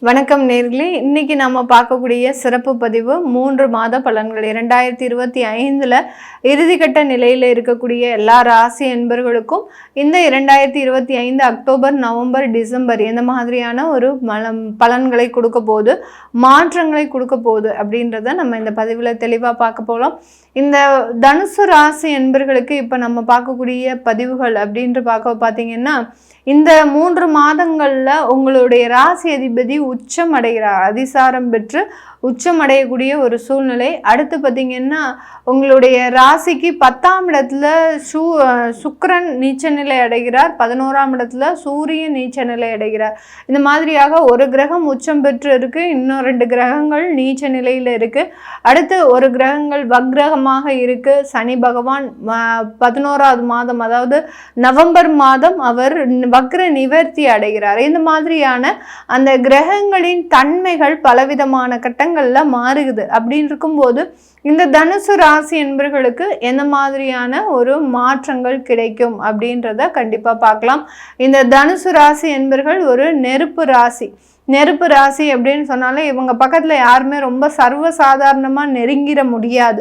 வணக்கம் நேர்களே. இன்னைக்கு நம்ம பார்க்கக்கூடிய சிறப்பு பதிவு 3 மாத பலன்கள். 2025 இறுதிக்கட்ட நிலையில் இருக்கக்கூடிய எல்லா ராசி என்பர்களுக்கும் இந்த 2025 அக்டோபர், நவம்பர், டிசம்பர் எந்த மாதிரியான ஒரு பலன்களை கொடுக்க போகுது, மாற்றங்களை கொடுக்க போகுது அப்படின்றத நம்ம இந்த பதிவில் தெளிவாக பார்க்க போகலாம். இந்த தனுசு ராசி என்பர்களுக்கு இப்போ நம்ம பார்க்கக்கூடிய பதிவுகள் அப்படின்ட்டு பார்த்தீங்கன்னா, இந்த 3 மாதங்களில் உங்களுடைய ராசி அதிபதி உச்சம் அடைகிறார், அதிசாரம் பெற்று உச்சம் அடையக்கூடிய ஒரு சூழ்நிலை. அடுத்து பார்த்தீங்கன்னா உங்களுடைய ராசிக்கு 10ஆம் இடத்துல சுக்கிரன் நீச்ச நிலை அடைகிறார், 11ஆம் இடத்துல சூரியன் நீச்ச நிலை அடைகிறார். இந்த மாதிரியாக ஒரு கிரகம் உச்சம் பெற்று இருக்கு, இன்னும் 2 கிரகங்கள் நீச்ச நிலையில் இருக்கு. அடுத்து ஒரு கிரகங்கள் வக்ரகமாக இருக்கு. சனி பகவான் 11ஆவது மாதம், அதாவது நவம்பர் மாதம் அவர் வக்ர நிவர்த்தி அடைகிறார். இந்த மாதிரியான அந்த கிரகங்களின் தன்மைகள் பலவிதமான கட்டங்கள்ல மாறுகுது. அப்படின்னு இருக்கும்போது இந்த தனுசு ராசி என்பர்களுக்கு எந்த மாதிரியான ஒரு மாற்றங்கள் கிடைக்கும் அப்படின்றத கண்டிப்பா பார்க்கலாம். இந்த தனுசு ராசி என்பர்கள் ஒரு நெருப்பு ராசி. நெருப்பு ராசி அப்படின்னு சொன்னாலே இவங்க பக்கத்தில் யாருமே ரொம்ப சர்வசாதாரணமாக நெருங்கிட முடியாது.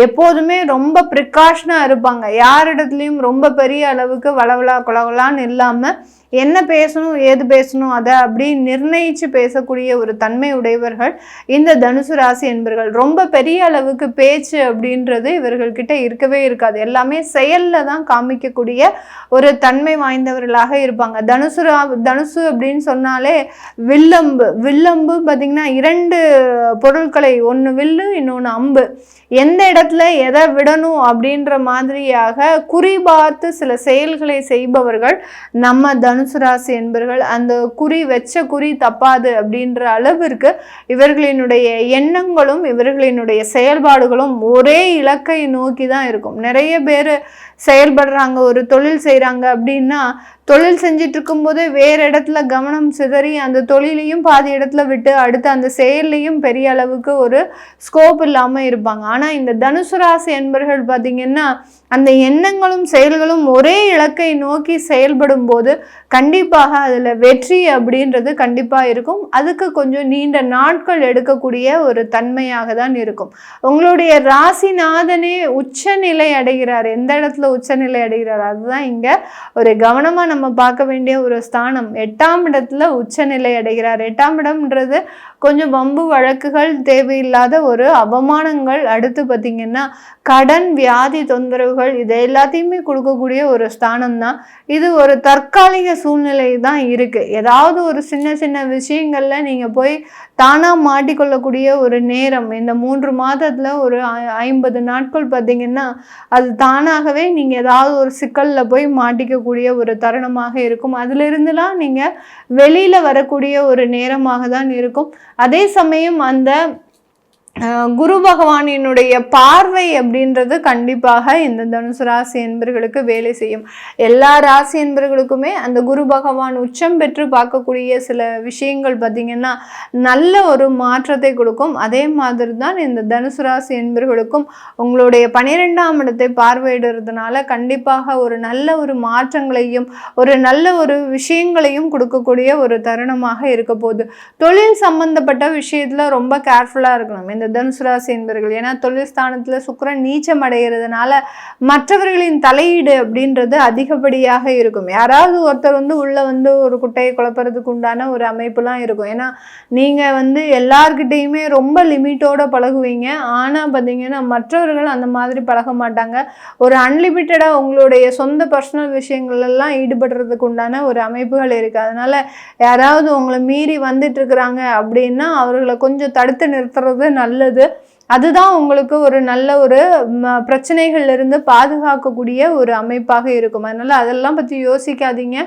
எப்போதுமே ரொம்ப ப்ரிகாஷனாக இருப்பாங்க. யாரிடத்துலையும் ரொம்ப பெரிய அளவுக்கு வளவலா குலவலான்னு இல்லாமல் என்ன பேசணும் ஏது பேசணும் அதை அப்படி நிர்ணயித்து பேசக்கூடிய ஒரு தன்மை உடையவர்கள் இந்த தனுசு ராசி என்பர்கள். ரொம்ப பெரிய அளவுக்கு பேச்சு அப்படின்றது இவர்கள்கிட்ட இருக்கவே இருக்காது. எல்லாமே செயலில் தான் காமிக்கக்கூடிய ஒரு தன்மை வாய்ந்தவர்களாக இருப்பாங்க. தனுசு அப்படின்னு சொன்னாலே வில்லம்பு பார்த்தீங்கன்னா 2 பொருட்களை, ஒன்று வில்லு இன்னொன்று அம்பு, எந்த இடத்துல எதை விடணும் அப்படின்ற மாதிரியாக குறிபார்த்து சில செயல்களை செய்பவர்கள் நம்ம தனுசு ராசி என்பர்கள். அந்த வச்ச குறி தப்பாது அப்படின்ற அளவிற்கு இவர்களினுடைய எண்ணங்களும் இவர்களினுடைய செயல்பாடுகளும் ஒரே இலக்கை நோக்கி தான் இருக்கும். நிறைய பேர் செயல்படுறாங்க, ஒரு தொழில் செய்கிறாங்க அப்படின்னா தொழில் செஞ்சிட்டு இருக்கும்போதே வேறு இடத்துல கவனம் சிதறி அந்த தொழிலையும் பாதி இடத்துல விட்டு அடுத்து அந்த செயல்லையும் பெரிய அளவுக்கு ஒரு ஸ்கோப் இல்லாமல் இருப்பாங்க. ஆனால் இந்த தனுசு ராசி என்பர்கள் பார்த்தீங்கன்னா அந்த எண்ணங்களும் செயல்களும் ஒரே இலக்கை நோக்கி செயல்படும் போது கண்டிப்பாக அதில் வெற்றி அப்படின்றது கண்டிப்பாக இருக்கும். அதுக்கு கொஞ்சம் நீண்ட நாட்கள் எடுக்கக்கூடிய ஒரு தன்மையாக தான் இருக்கும். உங்களுடைய ராசிநாதனே உச்சநிலை அடைகிறார். எந்த இடத்துல உச்சநிலை அடைகிறார் அதுதான் இங்கே ஒரு கவனமாக நம்ம பார்க்க வேண்டிய ஒரு ஸ்தானம். 8ஆம் இடத்துல உச்சநிலை அடைகிறார். 8ஆம் இடம்ன்றது கொஞ்சம் வம்பு வழக்குகள், தேவையில்லாத ஒரு அவமானங்கள், அடுத்து பார்த்தீங்கன்னா கடன், வியாதி தொந்தரவுகள், இது எல்லாத்தையுமே கொடுக்கக்கூடிய ஒரு ஸ்தானம் தான். இது ஒரு தற்காலிக சூழ்நிலை தான் இருக்கு. ஏதாவது ஒரு சின்ன சின்ன விஷயங்கள்ல நீங்க போய் தானா மாட்டிக்கொள்ளக்கூடிய ஒரு நேரம். இந்த 3 மாதத்துல ஒரு 50 நாட்கள் பார்த்தீங்கன்னா அது தானாகவே நீங்க ஏதாவது ஒரு சிக்கல்ல போய் மாட்டிக்கக்கூடிய ஒரு தருணமாக இருக்கும். அதுல இருந்துலாம் நீங்க வெளியில வரக்கூடிய ஒரு நேரமாக தான் இருக்கும். அதே சமயம் அந்த குரு பகவானினுடைய பார்வை அப்படின்றது கண்டிப்பாக இந்த தனுசு ராசி என்பர்களுக்கு வேலை செய்யும். எல்லா ராசி என்பர்களுக்குமே அந்த குரு பகவான் உச்சம் பெற்று பார்க்கக்கூடிய சில விஷயங்கள் பார்த்தீங்கன்னா நல்ல ஒரு மாற்றத்தை கொடுக்கும். அதே மாதிரி தான் இந்த தனுசு ராசி என்பர்களுக்கும் உங்களுடைய 12ஆம் இடத்தை பார்வையிடுறதுனால கண்டிப்பாக ஒரு நல்ல ஒரு மாற்றங்களையும் ஒரு நல்ல ஒரு விஷயங்களையும் கொடுக்கக்கூடிய ஒரு தருணமாக இருக்க போகுது. தொழில் சம்பந்தப்பட்ட விஷயத்துல ரொம்ப கேர்ஃபுல்லாக இருக்கணும் இந்த தனுசு ராசி என்பர்கள். ஏன்னா தொழில் ஸ்தானத்துல சுக்கிரன் நீச்சம் அடைகிறதுனால மற்றவர்களின் தலையீடு அப்படின்றது அதிகப்படியாக இருக்கும். யாராவது ஒருத்தர் உள்ள ஒரு குட்டையை குழப்பறதுக்கு உண்டான ஒரு அமைப்புலாம் இருக்கும். ஏன்னா நீங்க எல்லார்கிட்டையுமே ரொம்ப லிமிட்டோட பழகுவீங்க. ஆனா பார்த்தீங்கன்னா மற்றவர்கள் அந்த மாதிரி பழக மாட்டாங்க. ஒரு அன்லிமிட்டடா உங்களுடைய சொந்த பர்சனல் விஷயங்கள் எல்லாம் ஈடுபடுறதுக்கு உண்டான ஒரு அமைப்புகள் இருக்கு. அதனால யாராவது உங்களை மீறி வந்துட்டு இருக்கிறாங்க அப்படின்னா அவர்களை கொஞ்சம் தடுத்து நிறுத்துறது நல்லது. அதுதான் உங்களுக்கு ஒரு நல்ல ஒரு பிரச்சனைகள்ல இருந்து பாதுகாக்கக்கூடிய ஒரு அமைப்பாக இருக்கும். அதனால அதெல்லாம் பற்றி யோசிக்காதீங்க.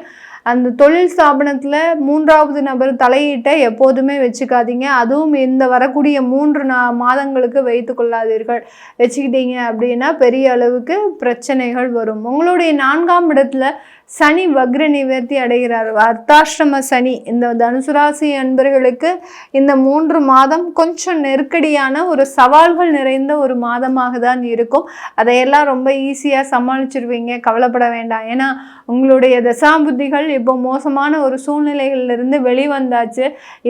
அந்த தொழில் ஸ்தாபனத்தில் 3வது நபர் தலையீட்டை எப்போதுமே வச்சுக்காதீங்க. அதுவும் இந்த வரக்கூடிய 3 மாதங்களுக்கு வைத்து கொள்ளாதீர்கள். வச்சுக்கிட்டீங்க அப்படின்னா பெரிய அளவுக்கு பிரச்சனைகள் வரும். உங்களுடைய 4ஆம் இடத்துல சனி வக்ர நிவர்த்தி அடைகிறார். அர்த்தாஷ்டம சனி. இந்த தனுசு ராசி அன்பர்களுக்கு இந்த 3 மாதம் கொஞ்சம் நெருக்கடியான ஒரு சவால்கள் நிறைந்த ஒரு மாதமாக தான் இருக்கும். அதையெல்லாம் ரொம்ப ஈஸியாக சமாளிச்சிருவீங்க, கவலைப்பட வேண்டாம். ஏன்னா உங்களுடைய தசாபுத்திகள் இப்போ மோசமான ஒரு சூழ்நிலைகளிலிருந்து வெளிவந்தாச்சு.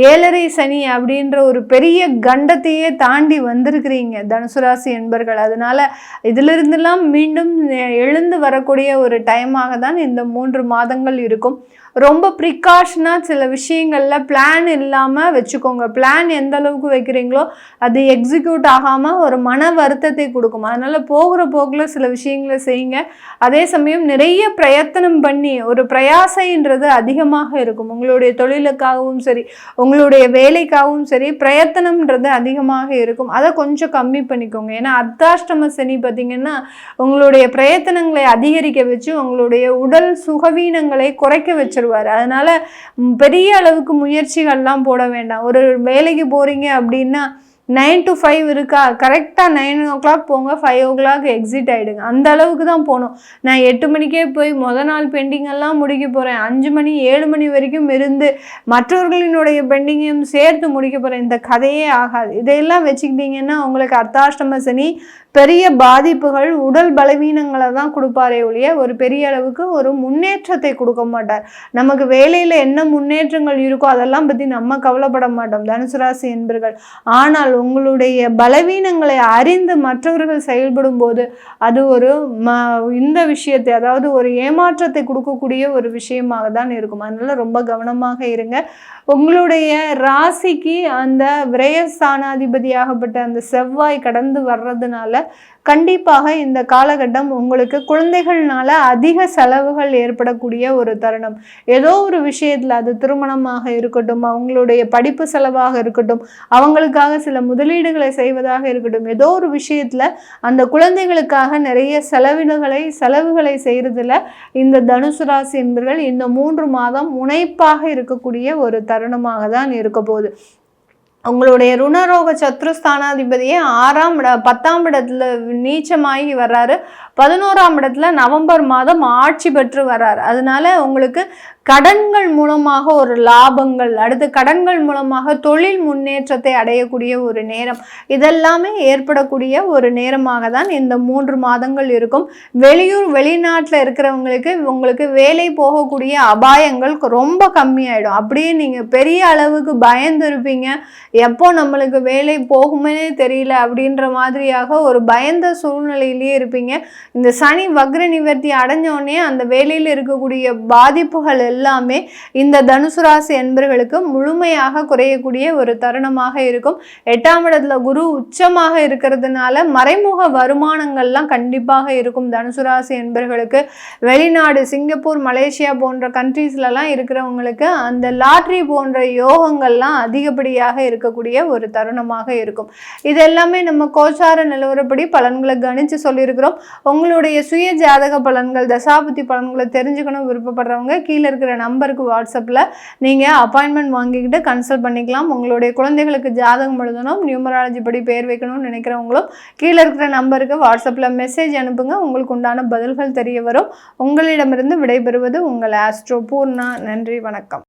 7.5 சனி அப்படின்ற ஒரு பெரிய கண்டத்தையே தாண்டி வந்திருக்கிறீங்க தனுசு ராசி என்பர்கள். அதனால இதிலிருந்தெல்லாம் மீண்டும் எழுந்து வரக்கூடிய ஒரு டைமாக தான் இந்த 3 மாதங்கள் இருக்கும். ரொம்ப ப்ரிகாஷனாக சில விஷயங்களில் பிளான் இல்லாமல் வச்சுக்கோங்க. பிளான் எந்த அளவுக்கு வைக்கிறீங்களோ அது எக்ஸிக்யூட் ஆகாமல் ஒரு மன வருத்தத்தை கொடுக்கும். அதனால் போகிற போக்கில் சில விஷயங்களை செய்யுங்க. அதே சமயம் நிறைய பிரயத்தனம் பண்ணி ஒரு பிரயாசைன்றது அதிகமாக இருக்கும். உங்களுடைய தொழிலுக்காகவும் சரி, உங்களுடைய வேலைக்காகவும் சரி, பிரயத்தனம்ன்றது அதிகமாக இருக்கும். அதை கொஞ்சம் கம்மி பண்ணிக்கோங்க. ஏன்னா அர்த்தாஷ்டம சனி பார்த்திங்கன்னா உங்களுடைய பிரயத்தனங்களை அதிகரிக்க வச்சு உங்களுடைய உடல் சுகவீனங்களை குறைக்க வச்சு. அதனால பெரிய அளவுக்கு முயற்சிகள்லாம் போட வேண்டாம். ஒரு வேலைக்கு போறீங்க அப்படின்னா 9 to 5 இருக்கா, கரெக்டாக 9 o'clock போங்க, 5 o'clock எக்ஸிட் ஆகிடுங்க. அந்த அளவுக்கு தான் போகணும். நான் 8 மணிக்கே போய் நாள் பெண்டிங்கெல்லாம் முடிக்க போகிறேன், 5 மணி 7 மணி வரைக்கும் இருந்து மற்றவர்களினுடைய பெண்டிங்கையும் சேர்த்து முடிக்க போகிறேன், இந்த கதையே ஆகாது. இதையெல்லாம் வச்சுக்கிட்டிங்கன்னா உங்களுக்கு அர்த்தாஷ்டம சனி பெரிய பாதிப்புகள், உடல் பலவீனங்களை தான் கொடுப்பாரே ஒழிய ஒரு பெரிய அளவுக்கு ஒரு முன்னேற்றத்தை கொடுக்க மாட்டார். நமக்கு வேலையில் என்ன முன்னேற்றங்கள் இருக்கோ அதெல்லாம் பற்றி நம்ம கவலைப்பட மாட்டோம் தனுசு ராசி என்பர்கள். ஆனால் உங்களுடைய பலவீனங்களை அறிந்து மற்றவர்கள் செயல்படும் போது அது ஒரு இந்த விஷயத்தை, அதாவது ஒரு ஏமாற்றத்தை கொடுக்கக்கூடிய ஒரு விஷயமாக தான் இருக்கும். அதனால ரொம்ப கவனமாக இருங்க. உங்களுடைய ராசிக்கு அந்த விரயஸ்தானாதிபதியாகப்பட்ட அந்த செவ்வாய் கடந்து வர்றதுனால கண்டிப்பாக இந்த காலகட்டம் உங்களுக்கு குழந்தைகள்னால அதிக செலவுகள் ஏற்படக்கூடிய ஒரு தருணம். ஏதோ ஒரு விஷயத்தில், அது திருமணமாக இருக்கட்டும், அவங்களுடைய படிப்பு செலவாக இருக்கட்டும், அவங்களுக்காக சில முதலீடுகளை செய்வதாக இருக்கட்டும், ஏதோ ஒரு விஷயத்தில் அந்த குழந்தைகளுக்காக நிறைய செலவுகளை செய்கிறதுல இந்த தனுசு ராசி என்பவர்கள் இந்த 3 மாதம் முனைப்பாக இருக்கக்கூடிய ஒரு தருணமாக தான் இருக்க போகுது. உங்களுடைய ருணரோக சத்ருஸ்தானாதிபதியே 10ஆம் இடத்துல நீச்சமாகி வர்றாரு. 11ஆம் இடத்துல நவம்பர் மாதம் ஆட்சி பெற்று வர்றாரு. அதனால உங்களுக்கு கடன்கள் மூலமாக ஒரு லாபங்கள், அடுத்து கடன்கள் மூலமாக தொழில் முன்னேற்றத்தை அடையக்கூடிய ஒரு நேரம், இதெல்லாமே ஏற்படக்கூடிய ஒரு நேரமாக தான் இந்த 3 மாதங்கள் இருக்கும். வெளிநாட்டில் இருக்கிறவங்களுக்கு உங்களுக்கு வேலை போகக்கூடிய அபாயங்கள் ரொம்ப கம்மியாயிடும். அப்படியே நீங்கள் பெரிய அளவுக்கு பயந்து இருப்பீங்க, எப்போ நம்மளுக்கு வேலை போகுமே தெரியல அப்படின்ற மாதிரியாக ஒரு பயந்த சூழ்நிலையிலேயே இருப்பீங்க. இந்த சனி வக்ர நிவர்த்தி அடைஞ்சோடனே அந்த வேலையில் இருக்கக்கூடிய பாதிப்புகள் எல்லாமே இந்த தனுசு ராசி என்பர்களுக்கு முழுமையாக குறையக்கூடிய ஒரு தருணமாக இருக்கும். 8ஆம் இடத்துல குரு உச்சமாக இருக்கிறதுனால மறைமுக வருமானங்கள்லாம் கண்டிப்பாக இருக்கும் தனுசு ராசி என்பர்களுக்கு. வெளிநாடு, சிங்கப்பூர், மலேசியா போன்ற கண்ட்ரீஸ்லலாம் இருக்கிறவங்களுக்கு அந்த லாட்ரி போன்ற யோகங்கள்லாம் அதிகப்படியாக இருக்கக்கூடிய ஒரு தருணமாக இருக்கும். இது எல்லாமே நம்ம கோச்சார நிலவரப்படி பலன்களை கணிச்சு சொல்லியிருக்கிறோம். உங்களுடைய சுய ஜாதக பலன்கள், தசாபுத்தி பலன்களை தெரிஞ்சுக்கணும் விருப்பப்படுறவங்க கீழே இருக்கிற நம்பருக்கு வாட்ஸ்அப்பில் நீங்கள் அப்பாயின்மெண்ட் வாங்கிக்கிட்டு கன்சல்ட் பண்ணிக்கலாம். உங்களுடைய குழந்தைகளுக்கு ஜாதகம் எழுதணும், நியூமராலஜி படி பேர் வைக்கணும்னு நினைக்கிறவங்களும் கீழே இருக்கிற நம்பருக்கு வாட்ஸ்அப்பில் மெசேஜ் அனுப்புங்க. உங்களுக்கு உண்டான பதில்கள் தெரிய வரும். உங்களிடமிருந்து விடைபெறுவது உங்கள் ஆஸ்ட்ரோ பூர்ணா. நன்றி, வணக்கம்.